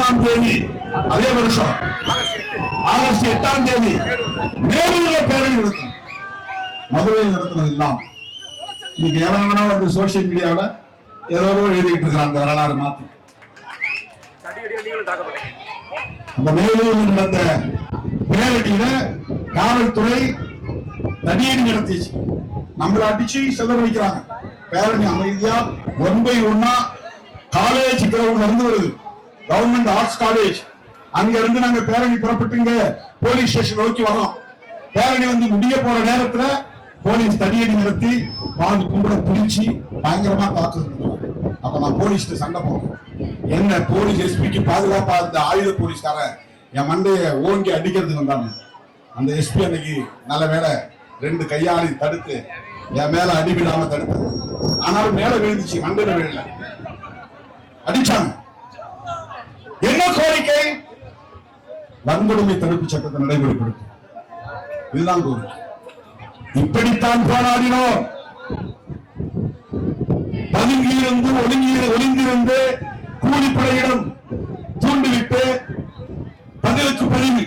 8ஆம் தேதி அதே வருஷம் ஆகஸ்ட் 8ஆம் தேதி மேலூர்ல பேரணி நடக்கும். மதுரையில் நடத்துனது எல்லாம் இன்னைக்கு எவனா வந்து சோசியல் மீடியாவில் ஏதோ எழுதிட்டு இருக்கிறாங்க வரலாறு மாத்தி. அந்த மேலூரில் நடந்த பேரணியில காவல்துறை தடியடி நடத்திச்சு. நம்மள அடிச்சு செல்ல வைக்கிறாங்க. பேரணி அமைதியா 1/1 காலேஜ் கிரவுண்ட்ல இருந்து வருது. கவர்மெண்ட் ஆர்ட்ஸ் காலேஜ் அங்க இருந்து நாங்க பேரணி புறப்பட்டுங்க போலீஸ் ஸ்டேஷன் நோக்கி வரோம். பேரணி வந்து முடிய போற நேரத்துல போலீஸ் தடியடி நடத்தி பாதி கும்பல பிடிச்சி பயங்கரமா தாக்குது. அப்ப நான் போலீஸ் சண்டை போனேன். என்ன போலீஸ் எஸ்பிக்கு பாதுகாப்பா இந்த ஆயுத போலீஸ்காரன் என் மண்டைய ஓங்கி அடிக்கிறதுக்கு வந்தாங்க. அந்த எஸ்பி அன்னைக்கு நல்ல வேலை 2 கையாளி தடுத்து என் மேல அடிவிடாம தடுத்தது. ஆனாலும் மேல விழுந்துச்சு, மண்டையில விழல, அடிச்சாங்க. என்ன கோரிக்கை? வன்கொடுமை தடுப்பு சட்டத்தை நடைமுறைப்படுத்தும். இதுதான் கோரிக்கை. இப்படித்தான் போராடினோம். பதுங்கியிருந்து ஒளிந்திருந்து கூலிப்படையிடம் தூண்டிவிட்டு பதிலுக்கு பதிவு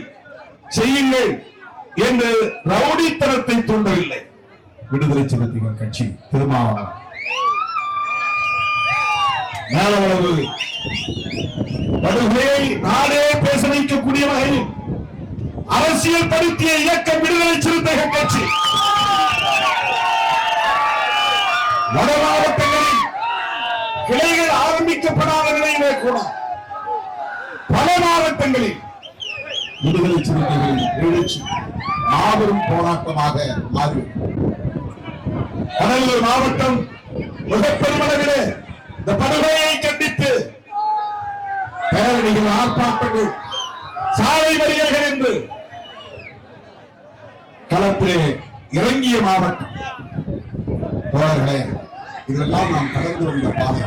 செய்யுங்கள் என்று ரவுடித்தனத்தை தூண்டவில்லை விடுதலை சிறுத்தைகள் கட்சி. திருமாவளவன் மேலவளவு படுகொலையை நாடே பேச வைக்கக்கூடிய வகையில் அரசியல் படுத்திய இயக்கம் விடுதலை சிறுத்தைகள் கட்சி. வட மாவட்டங்களில் கிளைகள் ஆரம்பிக்கப்படாத நிலையிலே கூட பல மாவட்டங்களில் விடுதலை சிறுத்தைகளின் எழுச்சி மாபெரும் போராட்டமாக மாறி கடலூர் மாவட்டம் மிகப்பெருமளவிலே இந்த படுகொலையை கண்டித்து பேரணிகள், ஆர்ப்பாட்டங்கள், சாலை மறியல்கள் என்று களத்திலே இறங்கிய மாவட்டம். தோழர்களே, இதெல்லாம் நாம் கடந்து வந்த பாதை.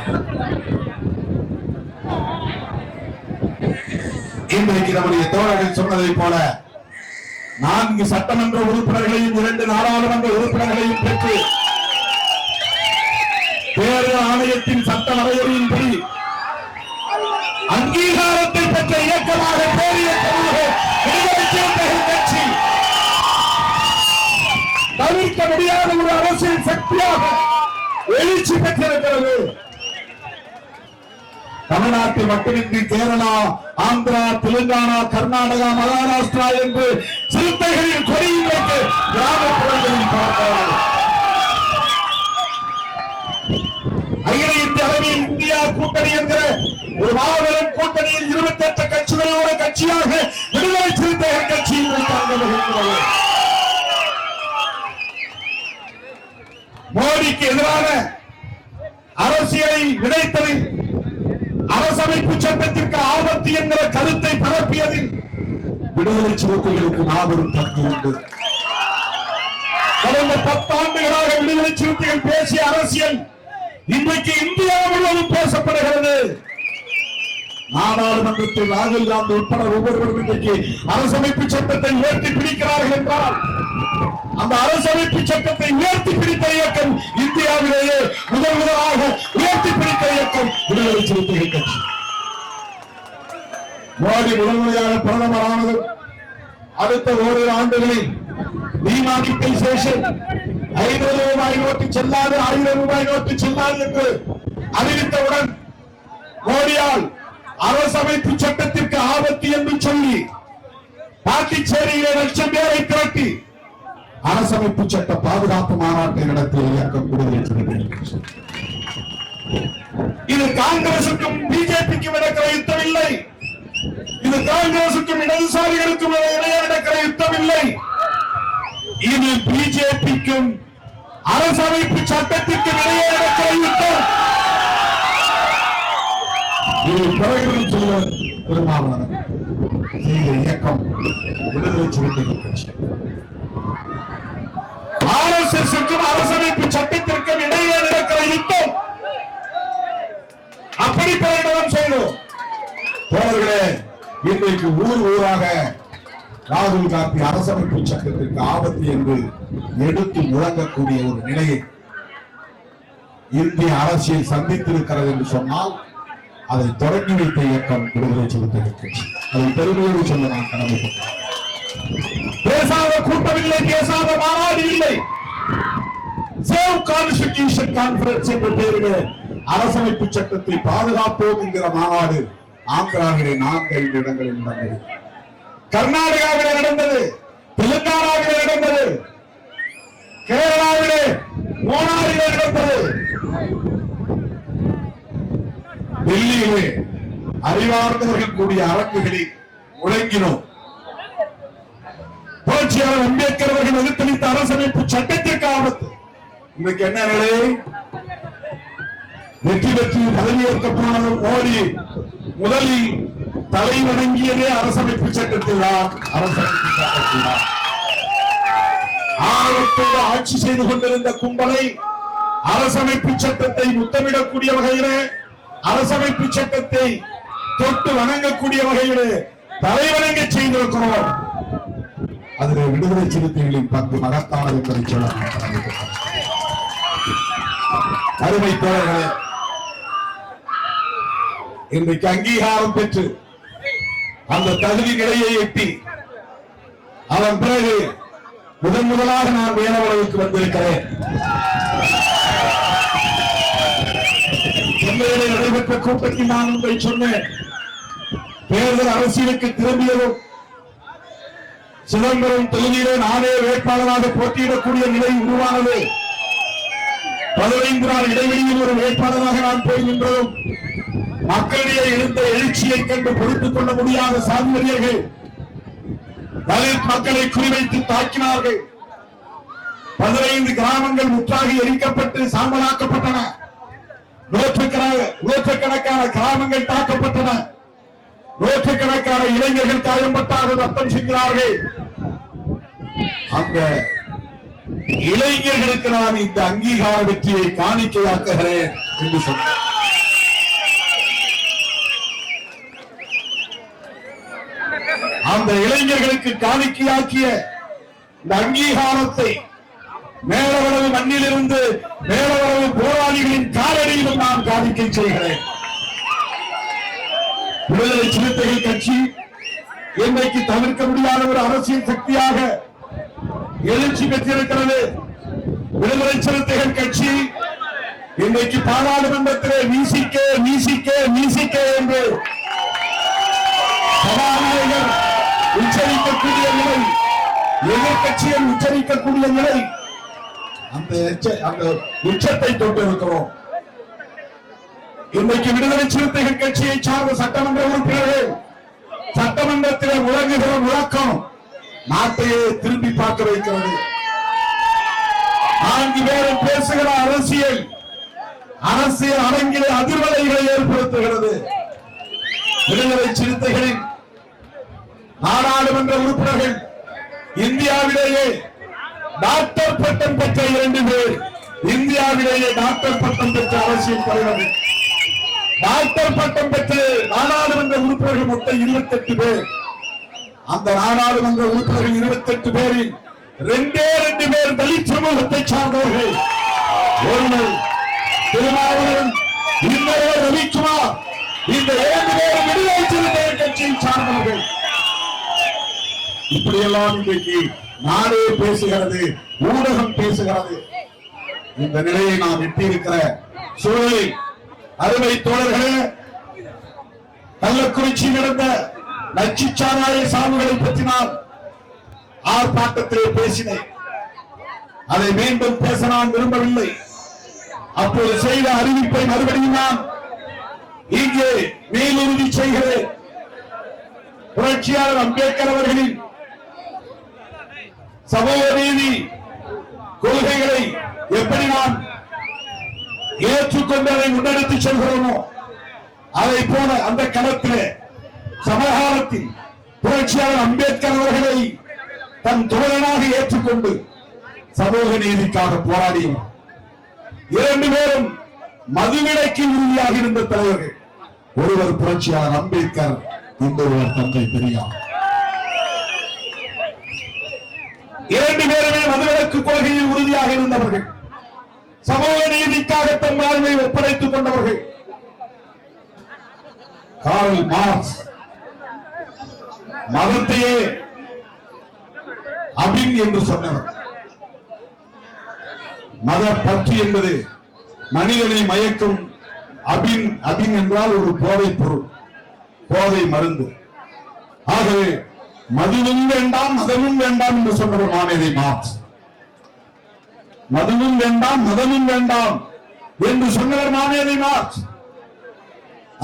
இன்றைக்கு நம்முடைய தோழர்கள் சொன்னதை போல 4 சட்டமன்ற உறுப்பினர்களையும் 2 நாடாளுமன்ற உறுப்பினர்களையும் பெற்று தேர்தல் ஆணையத்தின் சட்ட வரையறையின்படி அங்கீகாரத்தை பெற்ற இயக்கமாக விடுதலை சிறுத்தைகள் கட்சி தவிர்க்க முடியாத ஒரு அரசியல் சக்தியாக எழுச்சி பெற்றிருக்கிறது. தமிழ்நாட்டில் மட்டுமின்றி கேரளா, ஆந்திரா, தெலுங்கானா, கர்நாடகா, மகாராஷ்டிரா என்று சிறுத்தைகளின் கொடியும் வைத்து கிராமப்புறங்களில் பார்க்கிறார்கள். அகில இந்திய அளவில் இந்தியா கூட்டணி என்கிற ஒரு மாபெரும் கூட்டணியில் 28 கட்சிகளோட கட்சியாக விடுதலை சிறுத்தைகள் கட்சி மோடிக்கு எதிரான அரசியலை விதைத்ததில், அரசமைப்பு சட்டத்திற்கு ஆபத்து என்கிற கருத்தை பரப்பியதில் விடுதலை சிறுத்தைகளுக்கு மாபெரும் பங்கு உண்டு. கடந்த 10 ஆண்டுகளாக விடுதலை சிறுத்தைகள் பேசிய அரசியல் இன்றைக்கு இந்தியா முழுவதும் பேசப்படுகிறது. நாடாளுமன்றத்தில் ராகுல் காந்தி உட்பட ஒவ்வொருவரும் இன்றைக்கு அரசமைப்பு சட்டத்தை உயர்த்தி பிடிக்கிறார்கள் என்றால் அந்த அரசமைப்பு சட்டத்தை உயர்த்தி பிடித்த இயக்கம் இந்தியாவிலேயே முதலாக உயர்த்தி பிடித்த இயக்கம் விடுதலை சிறுத்தைகள் கட்சி. மோடி முதன்முறையாக பிரதமரானது அடுத்த ஓரிரு ஆண்டுகளில் டிமானிட்டைசேஷன் 500 ரூபாய் நோட்டு செல்லாது, 1000 ரூபாய் நோட்டு செல்லாது என்று அறிவித்தவுடன் மோடியால் அரசமைப்பு சட்டத்திற்கு ஆபத்து என்று சொல்லி பாண்டிச்சேரியிலே 1,00,000 பேரை திரட்டி அரசமைப்பு சட்ட பாதுகாப்பு மாநாட்டை நடத்திய இயக்கம் விடுதலை சிறுத்தைகள் கட்சி. இது காங்கிரசுக்கும் பிஜேபிக்கும் நடக்கிற யுத்தம் இல்லை. இது காங்கிரசுக்கும் இடதுசாரிகளுக்கும் இடையே நடக்கிற யுத்தம் இல்லை. இது பிஜேபிக்கும் அரசமைப்பு சட்டத்திற்கு இடையே நடக்கிற யுத்தம். இது பிறகு திருமாவளவன் செய்த இயக்கம் விடுதலை சிறுத்தைகள் கட்சி. ஆர்எஸ்எஸ்க்கும் அரசமைப்பு சட்டத்திற்கும் இடையே நடக்கிற யுத்தம். அப்படி பிரகடனம் செய்தோம். தோழர்களே, இன்றைக்கு ஊர் ஊராக ராகுல் காந்தி அரசமைப்பு சட்டத்திற்கு ஆபத்து என்று எடுத்து முழங்கக்கூடிய ஒரு நிலையை இந்திய அரசியல் சந்தித்திருக்கிறது என்று சொன்னால் அதை தொடங்கி வைத்த இயக்கம் விடுதலை சிறுத்தைகள் கட்சி. அதை பெருமையோடு சொல்ல நான் கடமைப்பட்டேன். பேசாத கூட்டம் இல்லை, பேசாத மாநாடு இல்லை. சேவ் கான்ஸ்டிடியூஷன் கான்ஃபரன்ஸ் என்ற பெயரிலே அரசமைப்பு சட்டத்தை பாதுகாப்போம் என்கிற மாநாடு ஆந்திராவிலே 4-5 இடங்களில் நடந்தது. கர்நாடகாவிலே நடந்தது, தெலுங்கானாவிலே நடந்தது, கேரளாவிலே மூணாறிலே நடந்தது, டெல்லியிலே அறிவார்ந்தவர்கள் கூடிய அரங்குகளில் முழங்கினோம். புரட்சியாளர் அம்பேத்கர் அவர்கள் வகுத்தளித்த அரசமைப்பு சட்டத்திற்கு ஆபத்து. இன்றைக்கு என்ன நிலை? வெற்றி பெற்று பதவியேற்க போன மோடி முதலில் தலை வணங்கியதே அரசமைப்பு சட்டத்தில் தான். அரசமைப்பு சட்டத்தில் தான் ஆர்வத்தோடு ஆட்சி செய்து கொண்டிருந்த கும்பலை அரசமைப்பு சட்டத்தை முத்தமிடக்கூடிய வகையிலே, அரசமைப்பு சட்டத்தை தொட்டு வணங்கக்கூடிய வகையிலே தலைவணங்க செய்திருக்கிறோம். அதில் விடுதலை சிறுத்தைகளின் பங்கு மகத்தானது என்பதை சொல்ல அருமை தோழர்களே, இன்றைக்கு அங்கீகாரம் பெற்று அந்த தகுதி நிலையை எட்டி அதன் பிறகு முதலாக நான் வேலவளவுக்கு வந்திருக்கிறேன். சென்னையிலே நடைபெற்ற கூட்டத்தில் நான் ஒன்றை சொன்னேன். தேர்தல் அரசியலுக்கு திரும்பியதும் சிதம்பரம் தொகுதியிலே நானே வேட்பாளராக போட்டியிடக்கூடிய நிலை உருவானது. 15 நாள் இடைவெளியில் ஒரு வேட்பாளராக நான் போய் நின்றதும் மக்களிடையே எழுந்த எழுச்சியை கண்டு பொறுத்துக் கொள்ள முடியாத சாதிவரியர்கள் தலித் மக்களை குறிவைத்து தாக்கினார்கள். 15 கிராமங்கள் முற்றாக எரிக்கப்பட்டு சாம்பலாக்கப்பட்டன. நூற்றுக்கணக்கான கிராமங்கள் தாக்கப்பட்டன. நூற்றுக்கணக்கான இளைஞர்கள் காயம்பட்டாக ரத்தம் சிந்தினார்கள். அந்த இளைஞர்களுக்கு நான் இந்த அங்கீகார வெற்றியை காணிக்கையாக்குகிறேன் என்று சொன்னார். அந்த இளைஞர்களுக்கு காணிக்கையாக்கிய இந்த அங்கீகாரத்தை மேலவளவு மண்ணிலிருந்து மேலவளவு போராளிகளின் காலடியிலும் நான் காணிக்கை செய்கிறேன். விடுதலை சிறுத்தைகள் கட்சி இன்றைக்கு தவிர்க்க முடியாத ஒரு அரசியல் சக்தியாக எழுச்சி பெற்றிருக்கிறது. விடுதலை சிறுத்தைகள் கட்சி இன்றைக்கு பாராளுமன்றத்திலே வீசிக்க என்று சபாநாயகர் உச்சரிக்கக்கூடிய நிலை, எதிர்கட்சிகள் உச்சரிக்கக்கூடிய நிலை, அந்த உச்சத்தை தொட்டிருக்கிறோம். இன்றைக்கு விடுதலை சிறுத்தைகள் கட்சியை சார்ந்த சட்டமன்ற உறுப்பினர்கள் சட்டமன்றத்திலே முழங்குகிற முழக்கம் நாட்டையே திரும்பி பார்க்க வைக்கிறது. 4 பேரும் பேசுகிற அரசியல் அரங்கிலே அதிர்வலைகளை ஏற்படுத்துகிறது. விடுதலை சிறுத்தைகளின் நாடாளுமன்ற உறுப்பினர்கள் இந்தியாவிலேயே டாக்டர் பட்டம் பெற்ற 2 பேர், இந்தியாவிலேயே டாக்டர் பட்டம் பெற்ற அரசியல் தலைவர்கள், டாக்டர் பட்டம் பெற்ற நாடாளுமன்ற உறுப்பினர்கள் மொத்தம் 28 பேர். அந்த நாடாளுமன்ற உறுப்பினர்கள் 28 பேரில் 2 பேர் தலித் சமூகத்தை சார்ந்தவர்கள். ஒருவர் திருமாவளவன், இன்னொருவர் ரவிக்குமார். இந்த 2 பேரும் விடுதலை சிறுத்தைகள் கட்சியை சார்ந்தவர்கள். இப்படியெல்லாம் இன்றைக்கு நாடே பேசுகிறது, ஊடகம் பேசுகிறது. இந்த நிலையை நாம் எட்டியிருக்கிற சூழலில் அருமை தோழர்களே, கள்ளக்குறிச்சி நடந்த நச்சுச்சாராய சாவுகளை பற்றி நான் ஆர்ப்பாட்டத்திலே பேசினேன். அதை மீண்டும் பேச நான் விரும்பவில்லை. அப்போது செய்த அறிவிப்பை மறுபடியும் நான் இங்கே மேலுறுதி செய்கிறேன். புரட்சியாளர் அம்பேத்கர் அவர்களின் சமூக நீதி கொள்கைகளை எப்படி நாம் ஏற்றுக்கொண்டு அதை முன்னெடுத்து செல்கிறோமோ அதை போல அந்த களத்திலே சமகாலத்தில் புரட்சியாளர் அம்பேத்கர் அவர்களை தன் தோழனாக ஏற்றுக்கொண்டு சமூக நீதிக்காக போராடினார். 2 பேரும் மதுவிலக்கு உறுதியாக இருந்த தலைவர்கள். ஒருவர் புரட்சியாளர் அம்பேத்கர், இன்னொருவர் தந்தை பெரியார். 2 பேருமே மதுவிலக்கு கொள்கையில் உறுதியாக இருந்தவர்கள். சமூக நீதிக்காக தன் வாழ்வை ஒப்படைத்துக் கொண்டவர்கள். கார்ல் மார்க்ஸ் மதத்தையே அபின் என்று சொன்னவர். மத பற்று என்பது மனிதனை மயக்கும். அபின் அபின் என்றால் ஒரு போதைப் பொருள், போதை மருந்து. ஆகவே மதுவும் வேண்டாம் மதமும் வேண்டாம் என்று சொன்னவர் மாமேதை மார்க்ஸ். மதுவும் வேண்டாம் மதமும் வேண்டாம் என்று சொன்னவர் மாமேதை மார்க்ஸ்.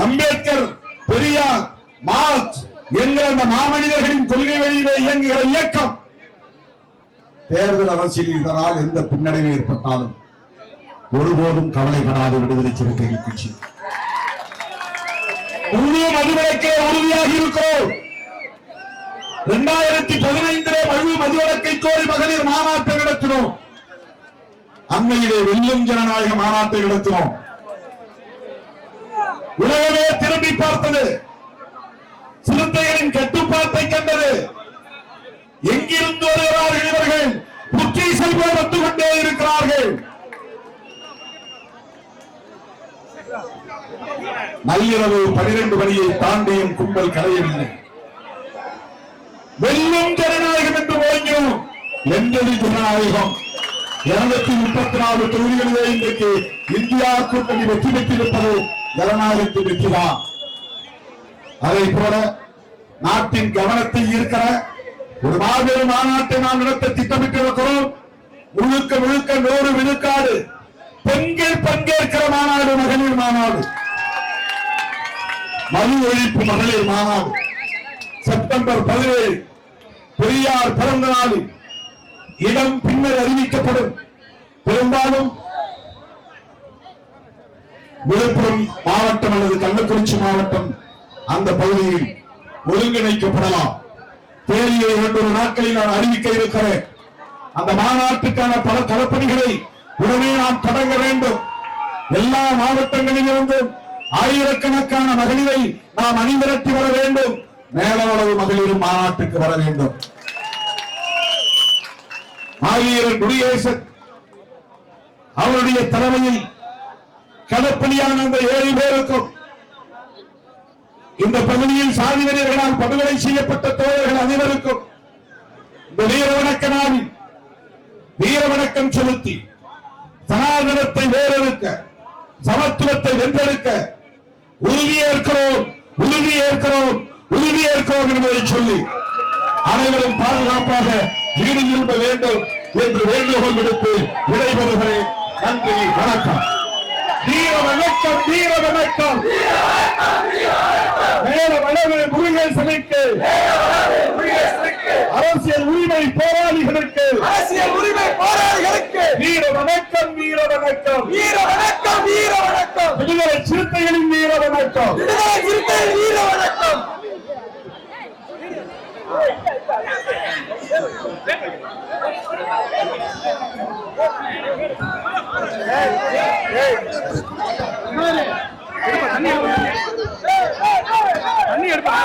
அம்பேத்கர், பெரியார், மார்க்ஸ் என்கிற அந்த மாமனிதர்களின் கொள்கை வழியிலே இயங்குகிற இயக்கம் தேர்தல் அரசியல் இதனால் எந்த பின்னடைவு ஏற்பட்டாலும் ஒருபோதும் கவலைப்படாத விடுதலை சிறுத்தைகள் கட்சி முழு மதுவிலக்கே உறுதியாக இருக்கிறோம். 2015 முழு மதுவிலக்கை கோரி மகளிர் மாநாட்டை நடத்தினோம். அண்மையிலே வெல்லும் ஜனநாயக மாநாட்டை நடத்தினோம். உலகமே திரும்பி பார்த்தது, சிறுத்தைகளின் கட்டுப்பாட்டை கண்டது. எங்கிருந்து வருகிறார்கள் இவர்கள்? புற்றை செல்வோர் வந்து கொண்டே இருக்கிறார்கள். நள்ளிரவு 12 மணியை தாண்டியும் கும்பல் கலையவில்லை. வெல்லும் ஜனநாயகம் என்று ஓய்கிறோம். எந்தது ஜனநாயகம்? 234 தொகுதிகளிலே இன்றைக்கு இந்தியா கூட்டணி வெற்றி பெற்றிருப்பது ஜனநாயகத்தின் வெற்றிதான். அதை போல நாட்டின் கவனத்தை ஈர்க்கிற ஒரு மாபெரும் மாநாட்டை நாம் நடத்த திட்டமிட்டிருக்கிறோம். முழுக்க முழுக்க 100 விழுக்காடு பெண்கள் பங்கேற்கிற மாநாடு, மகளிர் மாநாடு, மது ஒழிப்பு மகளிர் மாநாடு. செப்டம்பர் 17 பெரியார் பிறந்த நாளில் இடம் பின்னர் அறிவிக்கப்படும். பெரும்பாலும் விழுப்புரம் மாவட்டம் அல்லது கள்ளக்குறிச்சி மாவட்டம் அந்த பகுதியில் ஒருங்கிணைக்கப்படலாம். தேதியை 2 நாட்களில் நான் அறிவிக்க இருக்கிறேன். அந்த மாநாட்டுக்கான பல களப்பணிகளை உடனே நாம் தொடங்க வேண்டும். எல்லா மாவட்டங்களிலிருந்தும் ஆயிரக்கணக்கான மகளிரை நாம் அணிதிரட்டி வர வேண்டும். மேலவளவு மகளிரும் மாநாட்டுக்கு வர வேண்டும். மாவீரர் குடியரசன் அவருடைய தலைமையில் களப்பணியான அந்த 7 பேருக்கும், இந்த பகுதியில் சாதிவீரர்களால் படுகொலை செய்யப்பட்ட தோழர்கள் அனைவருக்கும் இந்த வீர வணக்க நாளில் வீர வணக்கம் செலுத்தி சனாதனத்தை வேறெடுக்க, சமத்துவத்தை வென்றெடுக்க உறுதியேற்கிறோம் உறுதியேற்கிறோம் உறுதியேற்கிறோம் என்பதை சொல்லி அனைவரும் பாதுகாப்பாக வீடு திரும்ப வேண்டும் என்று வேண்டுகோள் விடுத்து விடைபெறுகிறேன். நன்றி, வணக்கம். வீர வணக்கம், வீர வணக்கம். மேல வளவு முருகேசனுக்கு, அரசியல் உரிமை போராளிகளுக்கு, வீர வணக்கம், வீர வணக்கம், வீர வணக்கம், வீர வணக்கம். விடுதலை சிறுத்தைகளின் வீர வணக்கம், விடுதலை சிறுத்தைகளின் வீர வணக்கம். தண்ணி எடுப்பா